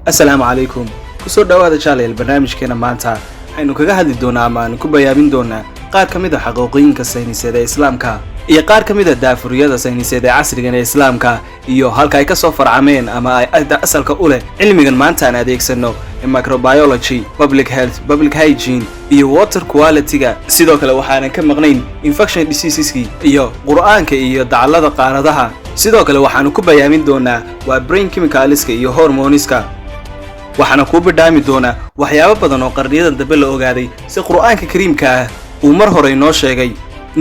السلام عليكم kusoo dhawaada channel barnaamijkeena maanta aynu kaga hadli doonaa ama aan ku bayaamin doonaa qaar kamid ah xaqooqooyinka sayniseed ee islaamka iyo qaar kamid ah daafuriyada sayniseed ee casriga ee islaamka iyo halka ay ka soo farcameen ama ay asalka u leh cilmigan maanta aan adeegsano microbiology, public health, public hygiene iyo water quality-ga. sidoo kale waxaan ka maqnayn infection diseases-ki iyo quraanka iyo dacallada qaaradaha. sidoo kale waxaan ku bayaamin doonaa waa brain chemicals-ka iyo hormones-ka. waxaana ku badhaami doona waxyaabo badan oo qarniyadan dambe la ogaaday si quraanka kariimka ah uu mar hore inoo sheegay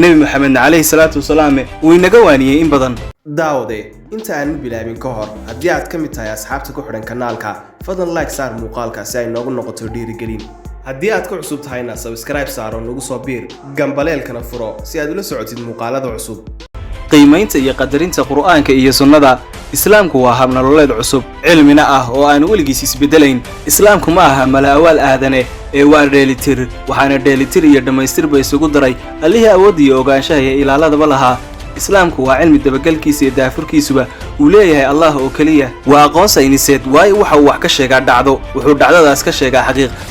nabi maxamed alayhi salaatu wasalaam uu inaga waaniyay in badan. daawade inta aan bilaabin ka hor haddii aad ka mid tahay asxaabta ku xidhan kanaalka fadlan like saar muuqaalka si ay noogu noqoto dhiirigelin. haddii aad ku cusub tahayna subscribe saaro nagu soo biir gambaleelkana furo si aad ula socotid muuqaalada cusub. qiimaynta iyo qadarinta quraanka iyo sunnada islaamku waa hab nololeed cusub cilmina ah oo aan weligiis isbedelayn. islaamku ma aha malaawaal aadane ee waa dheelitir, waxaana dheelitir iyo dhamaystirba isugu daray allihii awood iyo ogaanshaha iyo ilaaladaba lahaa. islaamku waa cilmi dabagalkiisa iyo daafurkiisuba uu leeyahay allah oo keliya. waa aqoon sayniseed waayo waxa uu wax ka sheegaa dhacdo, wuxuu dhacdadaas ka sheegaa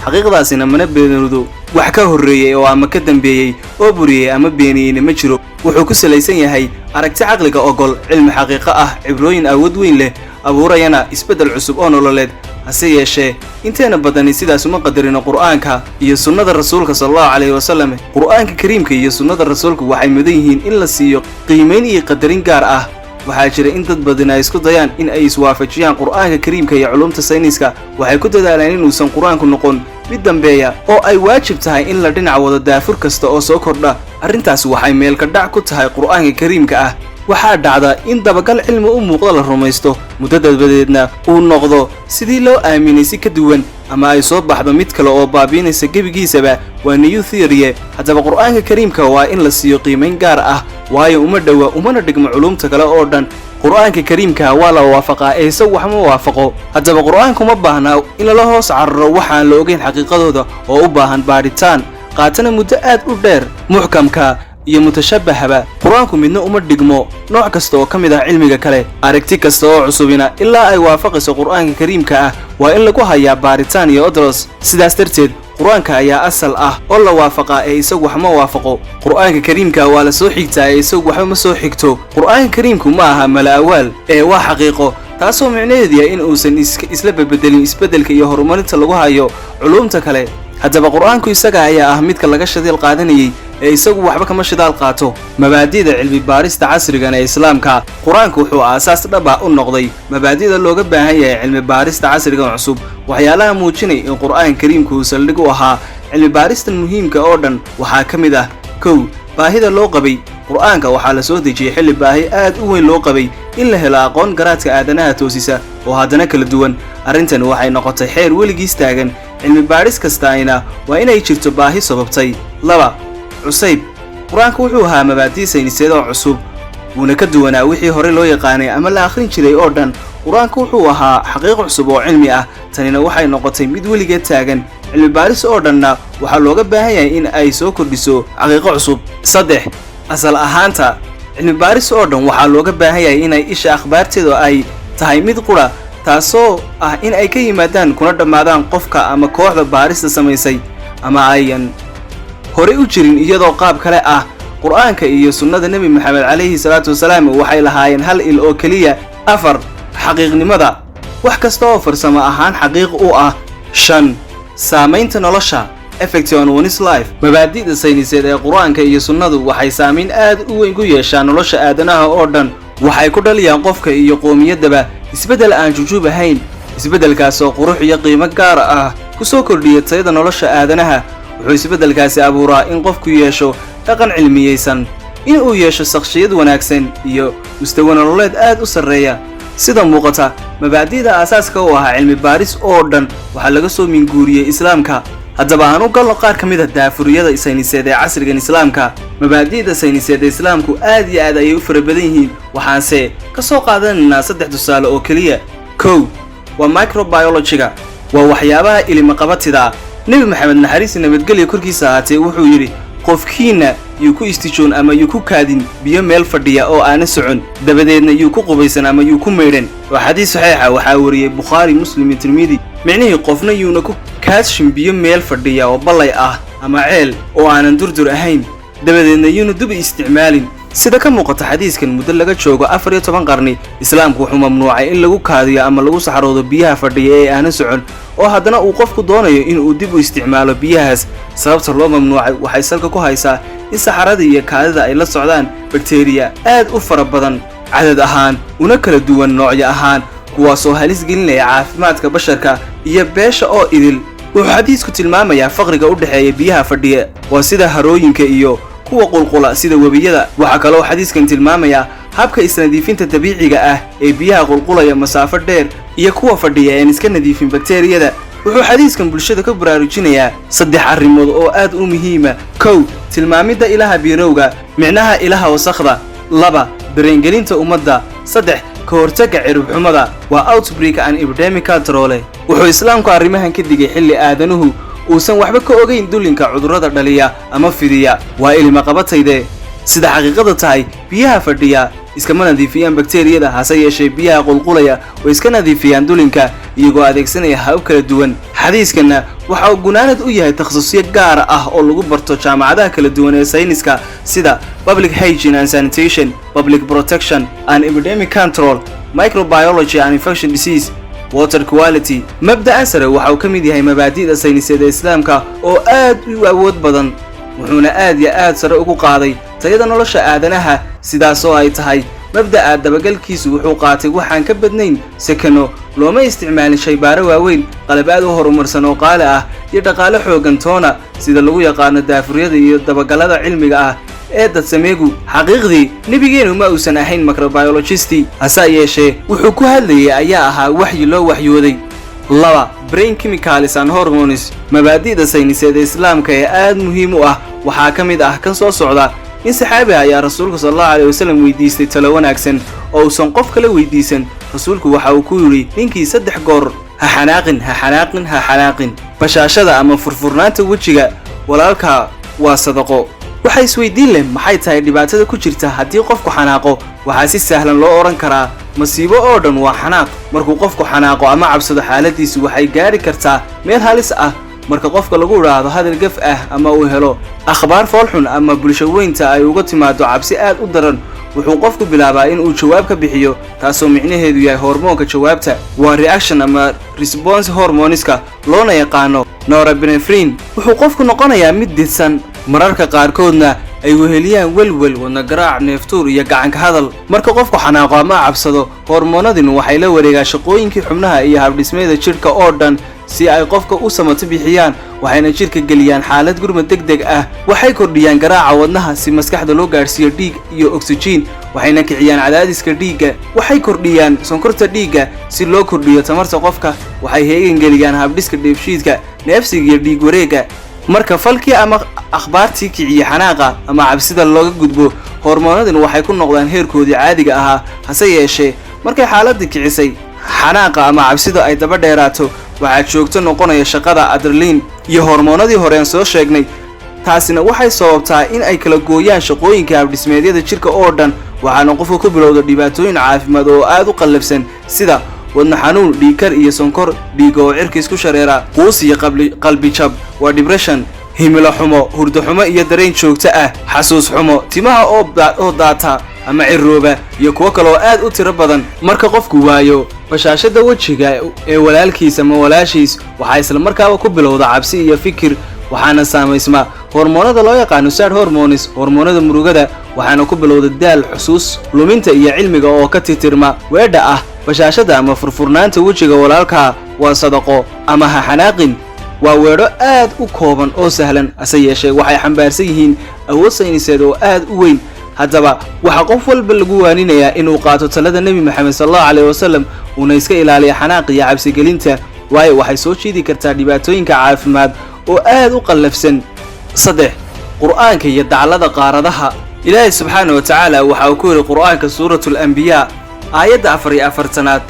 xaqiiqdaasina mana beenoodo. wax ka horreeyay oo ama ka dambeeyay oo buriyay ama beeniyayna ma jiro. wuxuu ku salaysan yahay aragti caqliga ogol, cilmi xaqiiqo ah, cibrooyin awood weyn leh, abuurayana isbedel cusub oo nololeed. hase yeeshee inteena badani sidaas uma qadarino quraanka iyo sunnada rasuulka sallallahu alayhi wasallam. quraanka kariimka iyo sunnada rasuulku waxay mudan yihiin in la siiyo qiimeyn iyo qadarin gaar ah. waxaa jira in dad badan ay isku dayaan in ay iswaafajiyaan quraanka kariimka iyo culumta sayniska. waxay ku dadaalaan inuusan quraanku noqon mid dambeeya oo ay waajib tahay in la dhinac wado daafur kasta oo soo kordha. arrintaas waxay meel ka dhac ku tahay quraanka kariimka ah. waxaa dhacda in dabagal cilmi u muuqda la rumaysto muddo dabadeedna uu noqdo sidii loo aaminay si ka duwan, ama ay soo baxdo mid kale oo baabiinaysa gebigiisaba. waa new theory. haddaba quraanka kariimka waa in la siiyo qiimeyn gaar ah waayo uma dhowa umana dhigmo culumta kale oo dhan. quraanka kariimka waa la waafaqaa ee isagu wax ma waafaqo. haddaba quraanku ma baahna in lala hoos cararo waxaan la ogeyn xaqiiqadooda oo u baahan baadhitaan qaatana muddo aad u dheer. muxkamka iyo mutashabbahaba quraanku midna uma dhigmo nooc kasta oo kamid ah cilmiga kale. aragti kasta oo cusubina ilaa ay waafaqayso quraanka kariimka ah waa in lagu hayaa baaritaan iyo odros. sidaas darteed quraanka ayaa asal ah oo la waafaqaa ee isagu wax ma waafaqo. quraanka kariimka waa la soo xigtaa ee isagu waxba ma soo xigto. quraanka kariimku ma aha malaawaal ee waa xaqiiqo, taasoo micnaheedu yahay in uusan isla bedelin isbedelka iyo horumarinta lagu hayo culumta kale. haddaba quraanku isaga ayaa ah midka laga shadiil qaadanayay ee isagu waxba kama shidaal qaato. mabaadi'da cilmi baarista casrigan ee islaamka quraanku wuxuu aasaas dhab ah u noqday mabaadi'da looga baahan yahay cilmi baarista casrigan cusub. waxyaalaha muujinay in quraanka kariimku uu saldhig u ahaa cilmi baaristan muhiimka oo dhan waxaa ka mid ah: 1. baahida loo qabay. quraanka waxaa la soo dejiyay xilli baahi aad u weyn loo qabay in la helo aqoon garaadka aadanaha toosisa oo haddana kala duwan. arrintan waxay noqotay xeer weligiis taagan. cilmi baaris kastaayna waa inay jirto baahi sababtay. 2. cusayb. quraanku wuxuu ahaa mabaadi' sayniseed oo cusub, wuuna ka duwanaa wixii hore loo yaqaanay ama la akhrin jiray oo dhan. quraanku wuxuu ahaa xaqiiq cusub oo cilmi ah, tanina waxay noqotay mid weligeed taagan. cilmi baaris oo dhanna waxaa looga baahan yahay in ay soo kordhiso xaqiiqo cusub. 3. asal ahaanta. cilmi baaris oo dhan waxaa looga baahan yahay inay isha akhbaarteedu ay tahay mid qura, taasoo ah in ay ka yimaadaan kuna dhammaadaan qofka ama kooxda baarista samaysay, ama ayan horey u jirin iyadoo qaab kale ah. quraanka iyo sunnada nabi maxamed alayhi salaatu wasalaam waxay lahaayeen hal il oo keliya. 4. xaqiiqnimada. wax kasta oo farsamo ahaan xaqiiq u ah. 5. saamaynta nolosha. effect on one's life. mabaadi'da sayniseed ee quraanka iyo sunnadu waxay saamayn aad u weyn ku yeeshaan nolosha aadanaha oo dhan. waxay ku dhaliyaan qofka iyo qoomiyadaba isbedel aan jujuub ahayn. isbedelkaas oo qurux iyo qiimo gaar ah ku soo kordhiya tayada nolosha aadanaha. wuxuu isbedelkaasi abuuraa in qofku yeesho dhaqan cilmiyeysan, in uu yeesho shakhsiyad wanaagsan iyo mustawa nololeed aad u sarreeya. sida muuqata mabaadi'da aasaaska u ahaa cilmi baaris oo dhan waxaa laga soo minguuriyey islaamka. haddaba aan u galno qaar ka mid ah daafuriyada sayniseed ee casrigan islaamka. mabaadi'da sayniseed ee islaamku aad iyo aad ayay u fara badan yihiin, waxaanse ka soo qaadanaynaa 3 tusaale oo keliya. 1. waa microbiology-ga. waa waxyaabaha ilmi qabatida. nabi maxamed naxariis nabadgelyo korkiisa ahaatee wuxuu yidhi qofkiina yuu ku istijoon ama yuu ku kaadin biyo meel fadhiya oo aana socon dabadeedna yuu ku qubaysan ama yuu ku meydhan waa xadiis saxiixa waxaa wariyey Bukhari Muslim iyo Tirmidhi micnihii qofna yuuna ku kaadshin biyo meel fadhiya oo ballay ah ama ceel oo aanan durdur ahayn dabadeedna yuuna dub isticmaalin sida ka muuqata xadiiskan muddo laga joogo 14 qarni islaamku wuxuu mamnuucay in lagu kaadiyo ama lagu saxaroodo biyaha fadhiya ee aana socon oo haddana uu qofku doonayo in uu dib u isticmaalo biyahaas sababta loo mamnuucay waxay salka ku haysaa in saxarada iyo kaadida ay la socdaan bakteeriya aad u fara badan cadad ahaan una kala duwan noocyo ahaan kuwaasoo halis gelinaya caafimaadka basharka iyo beesha oo idil wuxuu xadiisku tilmaamayaa faqriga u dhaxeeya biyaha fadhiya waa sida harooyinka iyo kuwa qulqula sida webiyada waxa kale oo xadiiskan tilmaamayaa habka isnadiifinta dabiiciga ah ee biyaha qulqulaya masaafo dheer iyo kuwa fadhiya ee iska nadiifin bakteeriyada wuxuu xadiiskan bulshada ka baraarujinayaa 3 arrimood oo aad u muhiima 1 tilmaamida ilaha biirowga micnaha ilaha wasakhda 2 dareengelinta ummadda 3 ka hortagga cirib xumada waa outbreak and epidemic control wuxuu islaamku arrimahan ka digay xilli aadanuhu uusan waxba ka ogeyn dulinka cudurrada dhaliya ama fidiya waa ilma qabatayde sida xaqiiqada tahay biyaha fadhiya iskama nadiifiyaan bakteeriyada hase yeeshee biyaha qulqulaya oo iska nadiifiyaan dulinka iyagoo adeegsanaya habab kala duwan xadiiskana waxa uu gunaanad u yahay takhasusiyo gaar ah oo lagu barto jaamacadaha kala duwan ee sayniska sida public hygiene and sanitation public protection and epidemic control microbiology and infection disease water quality mabda'an sare waxa uu ka mid yahay mabaadi'da sayniseed ee islaamka oo aad u awood badan wuxuuna aad iyo aad sare ugu qaaday tayada nolosha aadanaha sidaas oo ay tahay mabda'a dabagalkiisu wuxuu qaatay waxaan ka badnayn sekano looma isticmaalin shaybaaro waaweyn qalab aad u horumarsan oo qaali ah iyo dhaqaale xoogan toona sida lagu yaqaano daafuriyada iyo dabagalada cilmiga ah ee dad sameegu xaqiiqdii nabigeenu ma uusan ahayn microbiologist hase yeeshee wuxuu ku hadlayay ayaa ahaa waxyi loo waxyooday 2 brain chemicals and hormones mabaadi'da sayniseed ee islaamka ee aad muhiim u ah waxaa ka mid ah kan soo socda in saxaabi ayaa rasuulka sallallahu alayhi wasallam weydiistay talo wanaagsan oo uusan qof kale weydiisan rasuulku waxa uu ku yiri ninkii 3 goor ha xanaaqin bashaashada ama furfurnaanta wajiga walaalka waa sadaqo waxay isweydiin leh maxay tahay dhibaatada ku jirta haddii qofku xanaaqo waxaa si sahlan loo oran karaa masiibo oo dhan waa xanaaq markuu qofku xanaaqo ama cabsado xaaladiisu waxay gaari kartaa meel halis ah marka qofka lagu yiraahdo hadal gaf ah ama uu helo akhbaar foolxun ama bulsho weynta ay uga timaado cabsi aad u daran wuxuu qofku bilaabaa in uu jawaab ka bixiyo taasoo micnaheedu yahay hormoonka jawaabta waa reaction ama response hormoneska loona yaqaano norepinephrine wuxuu qofku noqonayaa mid didsan mararka qaarkoodna ay weheliyaan welwel wadna garaac neeftuur iyo gacanka hadal marka qofku xanaaqo ama cabsado hormoonadinu waxay la wareegaan shaqooyinkii xubnaha iyo habdhismeeda jirka oo dhan si ay qofka u samato bixiyaan waxayna jirka geliyaan xaalad gurmad degdeg ah waxay kordhiyaan garaaca wadnaha si maskaxda loo gaarsiiyo dhiig iyo oxygen waxayna kiciyaan cadaadiska dhiigga waxay kordhiyaan sonkorta dhiigga si loo kordhiyo tamarta qofka waxay heegan geliyaan habdhiska dheefshiidka neefsiga iyo dhiig wareegga marka falkii ama akhbaartii kiciye xanaaqa ama cabsida looga gudbo hormoonadani waxay ku noqdaan heerkoodii caadiga ahaa hase yeeshee markay xaaladii kicisay xanaaqa ama cabsida ay daba dheeraato waxaa joogto noqonaya shaqada adrenaline iyo hormoonadii horeen soo sheegnay taasina waxay sababtaa in ay kala gooyaan shaqooyinka habdhismeedyada jirka oo dhan waxaana qofku ku bilowda dhibaatooyin caafimaad oo aad u qallafsan sida wadna xanuun dhiigkar iyo sonkor dhiig oo cirka isku shareera quus iyo qalbi jab waa depression himilo xumo hurdo xumo iyo dareen joogto ah xasuus xumo timaha oo daata ama cirooba iyo kuwa kale oo aad u tiro badan marka qofku waayo bashaashada wajiga ee walaalkiisa ama walaashiis waxaa isla markaaba ku bilowda cabsi iyo fikir waxaana saameysma hormoonada loo yaqaano sad hormones hormoonada murugada waxaana ku bilowda daal xusuus luminta iyo cilmiga oo ka titirma weedha ah bashaashada ama furfurnaanta wajiga walaalka waa sadaqo ama ha xanaaqin waa weedho aad u kooban oo sahlan ase yeeshee waxay xambaarsan yihiin awood sayniseed oo aad u weyn haddaba waxa qof walba lagu waaninayaa inuu qaato talada nebi maxamed sallallahu alayhi wasallam una iska ilaaliyo xanaaq iyo cabsi gelinta waayo waxay soo jiidi kartaa dhibaatooyinka caafimaad oo aad u qallafsan 3 qur'aanka iyo daclada qaaradaha ilaahay subxaanahu wa ta'ala waxa uu ku yiri qur'aanka suuratul anbiya aayadda 44aad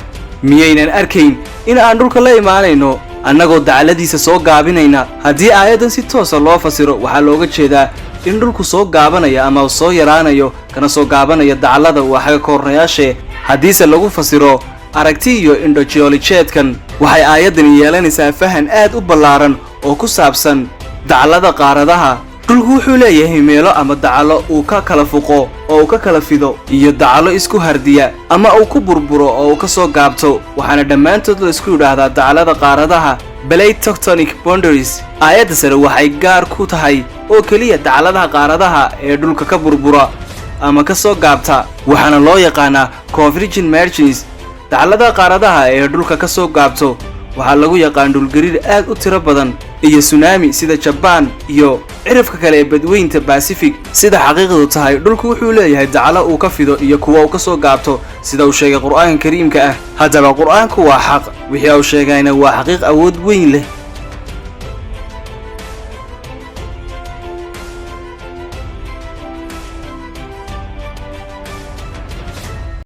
miyaynan arkayn in aan dhulka la imaanayno annagoo dacladiisa soo gaabinayna haddii aayadan si toos ah loo fasiro waxaa looga jeedaa in dhulku soo gaabanayo ama soo yaraanayo kana soo gaabanayo dacallada waa xaga koornayaashe. haddiise lagu fasiro aragti iyo indho-geolojeedkan waxay aayadani yeelanaysaa fahan aad u ballaaran oo ku saabsan dacallada qaaradaha. dhulku wuxuu leeyahay meelo ama dacallo uu ka kala fuqo oo uu ka kala fido iyo dacallo isku hardiya ama uu ku burburo oo uu ka soo gaabto, waxaana dhammaantood la isku yidhaahdaa dacallada qaaradaha plate tectonic boundaries. aayadda sare waxay gaar ku tahay oo keliya dacalladaha qaaradaha ee dhulka ka burbura ama ka soo gaabta, waxaana loo yaqaanaa convergent margins. dacallada qaaradaha ee dhulka ka soo gaabto waxaa lagu yaqaan dhulgariir aad u tiro badan iyo tsunami sida Japan iyo cirifka kale ee badweynta Pacific. sida xaqiiqadu tahay dhulku wuxuu leeyahay dacallo uu ka fido iyo kuwa uu ka soo gaabto sida uu sheegay Qur'aanka Kariimka ah. haddaba Qur'aanku waa xaq, wixii uu sheegayna waa xaqiiq awood weyn leh.